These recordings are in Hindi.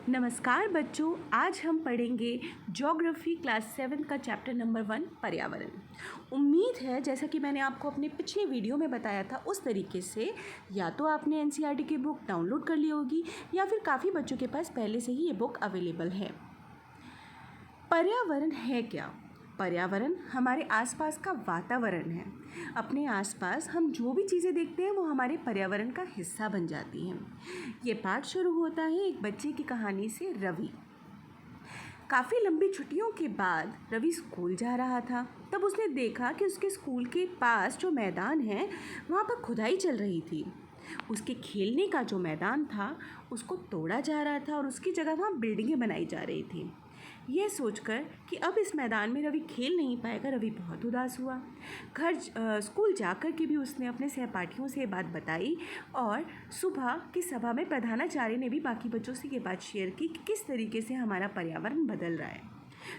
नमस्कार बच्चों, आज हम पढ़ेंगे ज्योग्राफी क्लास 7 का चैप्टर नंबर 1 पर्यावरण। उम्मीद है जैसा कि मैंने आपको अपने पिछले वीडियो में बताया था उस तरीके से या तो आपने एनसीईआरटी की बुक डाउनलोड कर ली होगी या फिर काफ़ी बच्चों के पास पहले से ही ये बुक अवेलेबल है। पर्यावरण है क्या? पर्यावरण हमारे आसपास का वातावरण है। अपने आसपास हम जो भी चीज़ें देखते हैं वो हमारे पर्यावरण का हिस्सा बन जाती हैं। ये पाठ शुरू होता है एक बच्चे की कहानी से। रवि काफ़ी लंबी छुट्टियों के बाद रवि स्कूल जा रहा था। तब उसने देखा कि उसके स्कूल के पास जो मैदान है वहाँ पर खुदाई चल रही थी। उसके खेलने का जो मैदान था उसको तोड़ा जा रहा था और उसकी जगह वहाँ बिल्डिंगें बनाई जा रही थी। यह सोचकर कि अब इस मैदान में रवि खेल नहीं पाएगा, रवि बहुत उदास हुआ। स्कूल जाकर के भी उसने अपने सहपाठियों से ये बात बताई और सुबह की सभा में प्रधानाचार्य ने भी बाकी बच्चों से ये बात शेयर की कि किस तरीके से हमारा पर्यावरण बदल रहा है।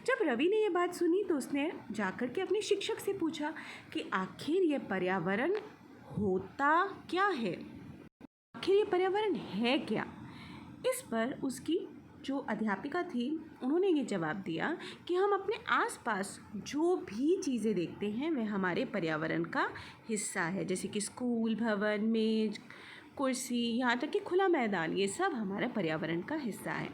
जब रवि ने ये बात सुनी तो उसने जाकर के अपने शिक्षक से पूछा कि आखिर ये पर्यावरण होता क्या है, आखिर ये पर्यावरण है क्या। इस पर उसकी जो अध्यापिका थी उन्होंने ये जवाब दिया कि हम अपने आसपास जो भी चीज़ें देखते हैं वह हमारे पर्यावरण का हिस्सा है, जैसे कि स्कूल, भवन, मेज, कुर्सी, यहाँ तक कि खुला मैदान, ये सब हमारा पर्यावरण का हिस्सा है।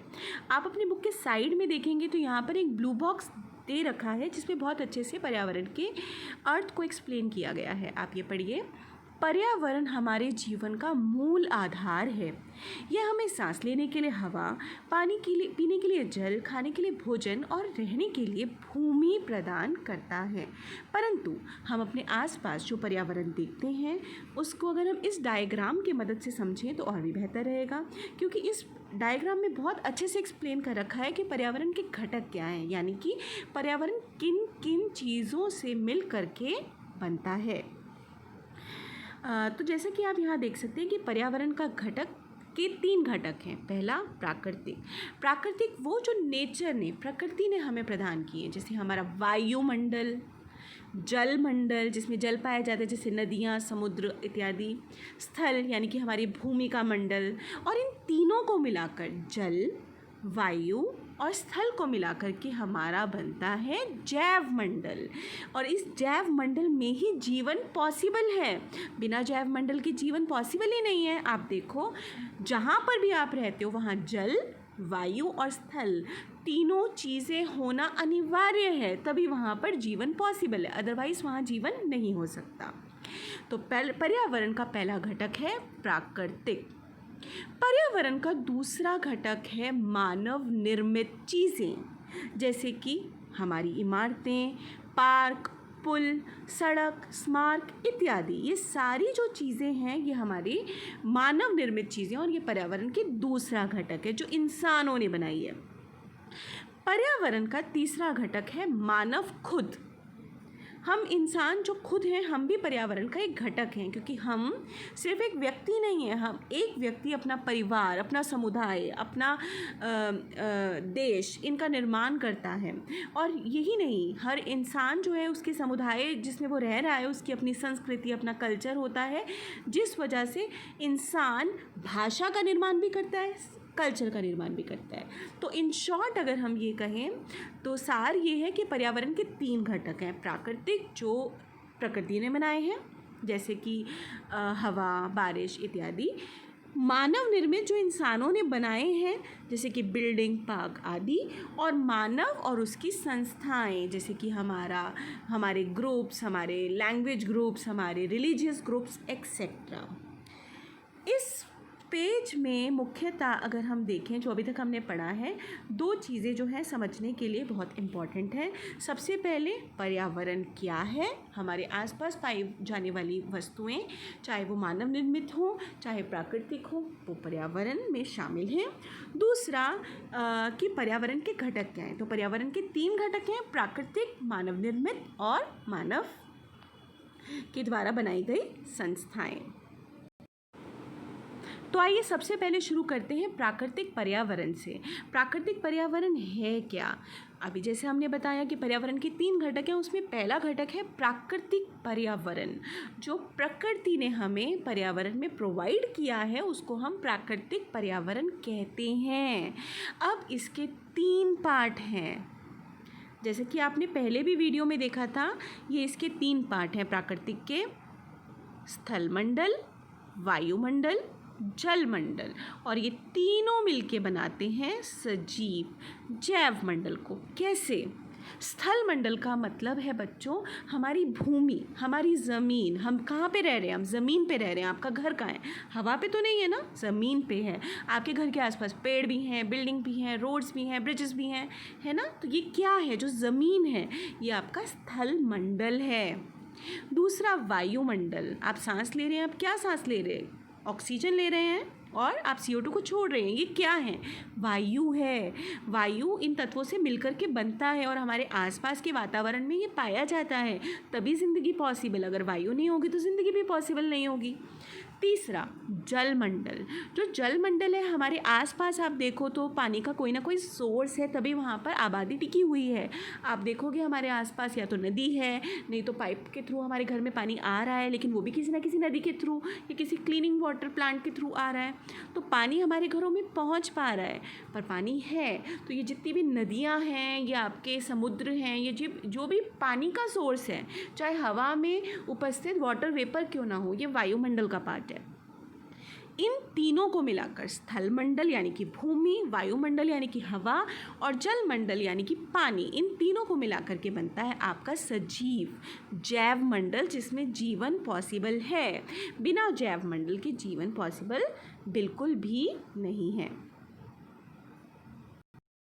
आप अपनी बुक के साइड में देखेंगे तो यहाँ पर एक ब्लू बॉक्स दे रखा है जिसमें बहुत अच्छे से पर्यावरण के अर्थ को एक्सप्लेन किया गया है। आप ये पढ़िए। पर्यावरण हमारे जीवन का मूल आधार है। यह हमें सांस लेने के लिए हवा, पानी के लिए पीने के लिए जल, खाने के लिए भोजन और रहने के लिए भूमि प्रदान करता है। परंतु हम अपने आसपास जो पर्यावरण देखते हैं उसको अगर हम इस डायग्राम की मदद से समझें तो और भी बेहतर रहेगा, क्योंकि इस डायग्राम में बहुत अच्छे से एक्सप्लेन कर रखा है कि पर्यावरण के घटक क्या हैं, यानी कि पर्यावरण किन किन चीज़ों से मिल करके बनता है। तो जैसा कि आप यहाँ देख सकते हैं कि पर्यावरण का घटक के 3 घटक हैं। पहला प्राकृतिक वो जो नेचर ने, प्रकृति ने हमें प्रदान किए, जैसे हमारा वायुमंडल, जलमंडल जिसमें जल पाया जाता है जैसे नदियाँ, समुद्र इत्यादि, स्थल यानी कि हमारी भूमि का मंडल, और इन तीनों को मिलाकर जल, वायु और स्थल को मिलाकर के हमारा बनता है जैव मंडल। और इस जैव मंडल में ही जीवन पॉसिबल है। बिना जैव मंडल के जीवन पॉसिबल ही नहीं है। आप देखो जहाँ पर भी आप रहते हो वहाँ जल, वायु और स्थल तीनों चीज़ें होना अनिवार्य है, तभी वहाँ पर जीवन पॉसिबल है, अदरवाइज़ वहाँ जीवन नहीं हो सकता। तो पर्यावरण का पहला घटक है प्राकृतिक। पर्यावरण का दूसरा घटक है मानव निर्मित चीज़ें, जैसे कि हमारी इमारतें, पार्क, पुल, सड़क, स्मारक इत्यादि। ये सारी जो चीज़ें हैं ये हमारी मानव निर्मित चीज़ें और ये पर्यावरण की दूसरा घटक है जो इंसानों ने बनाई है। पर्यावरण का तीसरा घटक है मानव खुद। हम इंसान जो खुद हैं हम भी पर्यावरण का एक घटक हैं, क्योंकि हम सिर्फ एक व्यक्ति नहीं हैं। हम एक व्यक्ति अपना परिवार, अपना समुदाय, अपना देश, इनका निर्माण करता है। और यही नहीं, हर इंसान जो है उसके समुदाय जिसमें वो रह रहा है उसकी अपनी संस्कृति, अपना कल्चर होता है, जिस वजह से इंसान भाषा का निर्माण भी करता है, कल्चर का निर्माण भी करता है। तो इन शॉर्ट अगर हम ये कहें तो सार ये है कि पर्यावरण के 3 घटक हैं। प्राकृतिक जो प्रकृति ने बनाए हैं जैसे कि हवा, बारिश इत्यादि। मानव निर्मित जो इंसानों ने बनाए हैं जैसे कि बिल्डिंग, पार्क आदि। और मानव और उसकी संस्थाएं जैसे कि हमारे ग्रुप्स, हमारे लैंग्वेज ग्रुप्स, हमारे रिलीजियस ग्रुप्स एक्सेट्रा। इस पेज में मुख्यतः अगर हम देखें जो अभी तक हमने पढ़ा है, 2 चीज़ें जो हैं समझने के लिए बहुत इम्पॉर्टेंट है। सबसे पहले पर्यावरण क्या है, हमारे आसपास पाई जाने वाली वस्तुएं, चाहे वो मानव निर्मित हो चाहे प्राकृतिक हो, वो पर्यावरण में शामिल हैं। दूसरा कि पर्यावरण के घटक क्या हैं। तो पर्यावरण के 3 घटक हैं, प्राकृतिक, मानव निर्मित और मानव के द्वारा बनाई गई संस्थाएं। तो आइए सबसे पहले शुरू करते हैं प्राकृतिक पर्यावरण से। प्राकृतिक पर्यावरण है क्या? अभी जैसे हमने बताया कि पर्यावरण के 3 घटक हैं, उसमें पहला घटक है प्राकृतिक पर्यावरण। जो प्रकृति ने हमें पर्यावरण में प्रोवाइड किया है उसको हम प्राकृतिक पर्यावरण कहते हैं। अब इसके 3 पार्ट हैं, जैसे कि आपने पहले भी वीडियो में देखा था। ये इसके 3 पार्ट हैं प्राकृतिक के: स्थलमंडल, वायुमंडल, जलमंडल। और ये तीनों मिलके बनाते हैं सजीव जैव मंडल को। कैसे? स्थल मंडल का मतलब है बच्चों हमारी भूमि, हमारी ज़मीन। हम कहाँ पे रह रहे हैं? हम ज़मीन पे रह रहे हैं। आपका घर कहाँ है? हवा पे तो नहीं है ना, ज़मीन पे है। आपके घर के आसपास पेड़ भी हैं, बिल्डिंग भी हैं, रोड्स भी हैं, ब्रिजेस भी हैं, है ना? तो ये क्या है? जो ज़मीन है ये आपका स्थल मंडल है। दूसरा वायुमंडल, आप सांस ले रहे हैं। आप क्या सांस ले रहे हैं? ऑक्सीजन ले रहे हैं और आप CO2 को छोड़ रहे हैं। ये क्या है? वायु है। वायु इन तत्वों से मिलकर के बनता है और हमारे आसपास के वातावरण में ये पाया जाता है, तभी ज़िंदगी पॉसिबल। अगर वायु नहीं होगी तो ज़िंदगी भी पॉसिबल नहीं होगी। तीसरा जलमंडल। जो जलमंडल है हमारे आसपास आप देखो तो पानी का कोई ना कोई सोर्स है, तभी वहाँ पर आबादी टिकी हुई है। आप देखोगे हमारे आसपास या तो नदी है, नहीं तो पाइप के थ्रू हमारे घर में पानी आ रहा है, लेकिन वो भी किसी ना किसी नदी के थ्रू या किसी क्लीनिंग वाटर प्लांट के थ्रू आ रहा है। तो पानी हमारे घरों में पहुँच पा रहा है, पर पानी है। तो ये जितनी भी नदियाँ हैं या आपके समुद्र हैं, ये जो भी पानी का सोर्स है, चाहे हवा में उपस्थित वाटर वेपर क्यों ना हो, ये वायुमंडल का पार्ट है। इन तीनों को मिलाकर स्थलमंडल यानी कि भूमि, वायुमंडल यानी कि हवा और जलमंडल यानी कि पानी, इन तीनों को मिलाकर के बनता है आपका सजीव जैव मंडल, जिसमें जीवन पॉसिबल है। बिना जैव मंडल के जीवन पॉसिबल बिल्कुल भी नहीं है।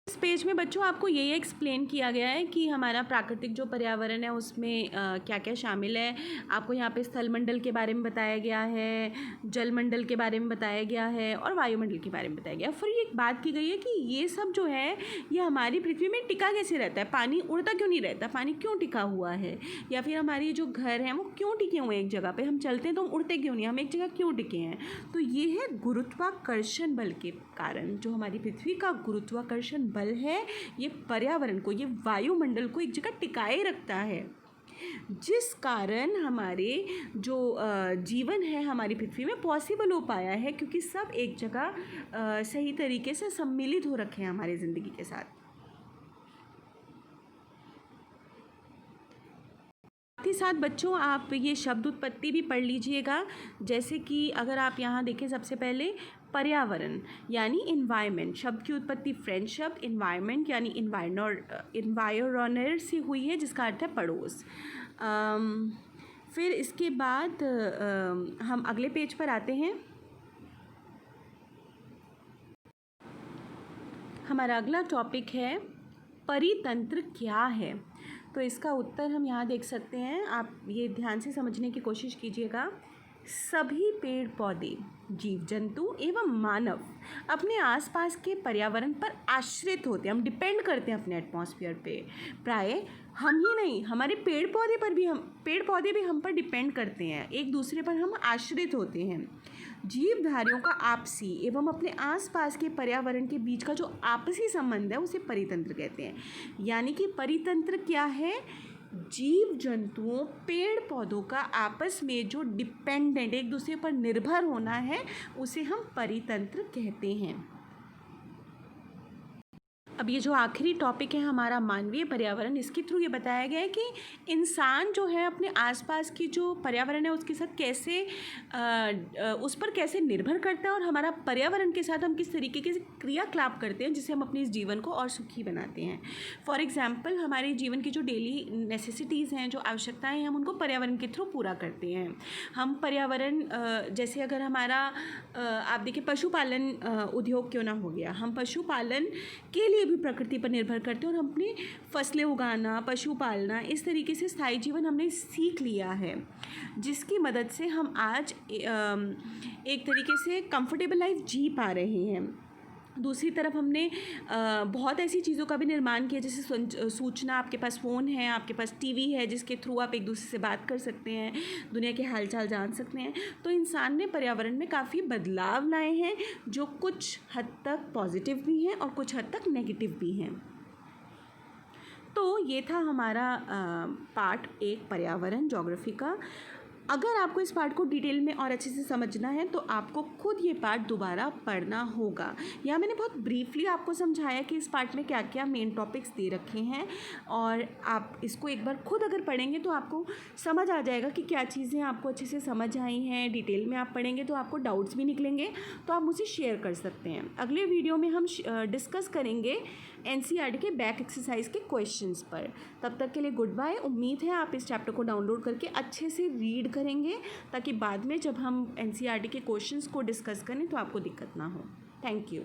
इस पेज में बच्चों आपको ये एक्सप्लेन किया गया है कि हमारा प्राकृतिक जो पर्यावरण है उसमें क्या क्या शामिल है। आपको यहाँ पे स्थलमंडल के बारे में बताया गया है, जलमंडल के बारे में बताया गया है और वायुमंडल के बारे में बताया गया है। फिर ये बात की गई है कि ये सब जो है ये हमारी पृथ्वी में टिका कैसे रहता है। पानी उड़ता क्यों नहीं रहता? पानी क्यों टिका हुआ है? या फिर हमारी जो घर हैं वो क्यों टिके हुए हैं एक जगह पर? हम चलते हैं तो हम उड़ते क्यों नहीं? हम एक जगह क्यों टिके हैं? तो ये है गुरुत्वाकर्षण बल के कारण। जो हमारी पृथ्वी का गुरुत्वाकर्षण बल है ये पर्यावरण को, ये वायुमंडल को एक जगह टिकाए रखता है, जिस कारण हमारे जो जीवन है हमारी पृथ्वी में पॉसिबल हो पाया है, क्योंकि सब एक जगह सही तरीके से सम्मिलित हो रखे हैं हमारी ज़िंदगी के साथ। साथ ही साथ बच्चों आप ये शब्द उत्पत्ति भी पढ़ लीजिएगा। जैसे कि अगर आप यहाँ देखें, सबसे पहले पर्यावरण यानी इन्वायरमेंट, शब्द की उत्पत्ति फ्रेंच शब्द इन्वायरमेंट यानी इन्वायरनर से हुई है, जिसका अर्थ है पड़ोस। फिर इसके बाद हम अगले पेज पर आते हैं। हमारा अगला टॉपिक है परितंत्र क्या है। तो इसका उत्तर हम यहाँ देख सकते हैं, आप ये ध्यान से समझने की कोशिश कीजिएगा। सभी पेड़ पौधे, जीव जंतु एवं मानव अपने आसपास के पर्यावरण पर आश्रित होते हैं। हम डिपेंड करते हैं अपने एटमॉस्फेयर पे। प्राय हम ही नहीं, हमारे पेड़ पौधे भी हम पर डिपेंड करते हैं, एक दूसरे पर हम आश्रित होते हैं। जीवधारियों का आपसी एवं अपने आसपास के पर्यावरण के बीच का जो आपसी संबंध है उसे परितंत्र कहते हैं। यानी कि परितंत्र क्या है? जीव जंतुओं, पेड़ पौधों का आपस में जो डिपेंडेंट, एक दूसरे पर निर्भर होना है, उसे हम परितंत्र कहते हैं। अब ये जो आखिरी टॉपिक है हमारा मानवीय पर्यावरण, इसके थ्रू ये बताया गया है कि इंसान जो है अपने आसपास की जो पर्यावरण है उसके साथ कैसे उस पर कैसे निर्भर करता है और हमारा पर्यावरण के साथ हम किस तरीके के क्रियाकलाप करते हैं जिससे हम अपने इस जीवन को और सुखी बनाते हैं। फॉर एग्जाम्पल हमारे जीवन की जो डेली नेसेसिटीज़ हैं, जो आवश्यकताएँ हैं, हम उनको पर्यावरण के थ्रू पूरा करते हैं। हम पर्यावरण जैसे अगर हमारा आप देखिए पशुपालन उद्योग क्यों ना हो गया, हम पशुपालन के लिए भी प्रकृति पर निर्भर करते हैं और हम अपनी फसलें उगाना, पशु पालना, इस तरीके से स्थायी जीवन हमने सीख लिया है, जिसकी मदद से हम आज एक तरीके से कंफर्टेबल लाइफ जी पा रहे हैं। दूसरी तरफ हमने बहुत ऐसी चीज़ों का भी निर्माण किया, जैसे सूचना, आपके पास फ़ोन है, आपके पास टीवी है जिसके थ्रू आप एक दूसरे से बात कर सकते हैं, दुनिया के हालचाल जान सकते हैं। तो इंसान ने पर्यावरण में काफ़ी बदलाव लाए हैं, जो कुछ हद तक पॉजिटिव भी हैं और कुछ हद तक नेगेटिव भी हैं। तो ये था हमारा पार्ट 1 पर्यावरण ज्योग्राफी का। अगर आपको इस पार्ट को डिटेल में और अच्छे से समझना है तो आपको खुद ये पार्ट दोबारा पढ़ना होगा। यहाँ मैंने बहुत ब्रीफली आपको समझाया कि इस पार्ट में क्या क्या मेन टॉपिक्स दे रखे हैं, और आप इसको एक बार खुद अगर पढ़ेंगे तो आपको समझ आ जाएगा कि क्या चीज़ें आपको अच्छे से समझ आई हैं। डिटेल में आप पढ़ेंगे तो आपको डाउट्स भी निकलेंगे, तो आप मुझे शेयर कर सकते हैं। अगले वीडियो में हम डिस्कस करेंगे एनसीईआरटी के बैक एक्सरसाइज के क्वेश्चंस पर। तब तक के लिए गुड बाय। उम्मीद है आप इस चैप्टर को डाउनलोड करके अच्छे से रीड करेंगे, ताकि बाद में जब हम एनसीईआरटी के क्वेश्चंस को डिस्कस करें तो आपको दिक्कत ना हो। Thank you.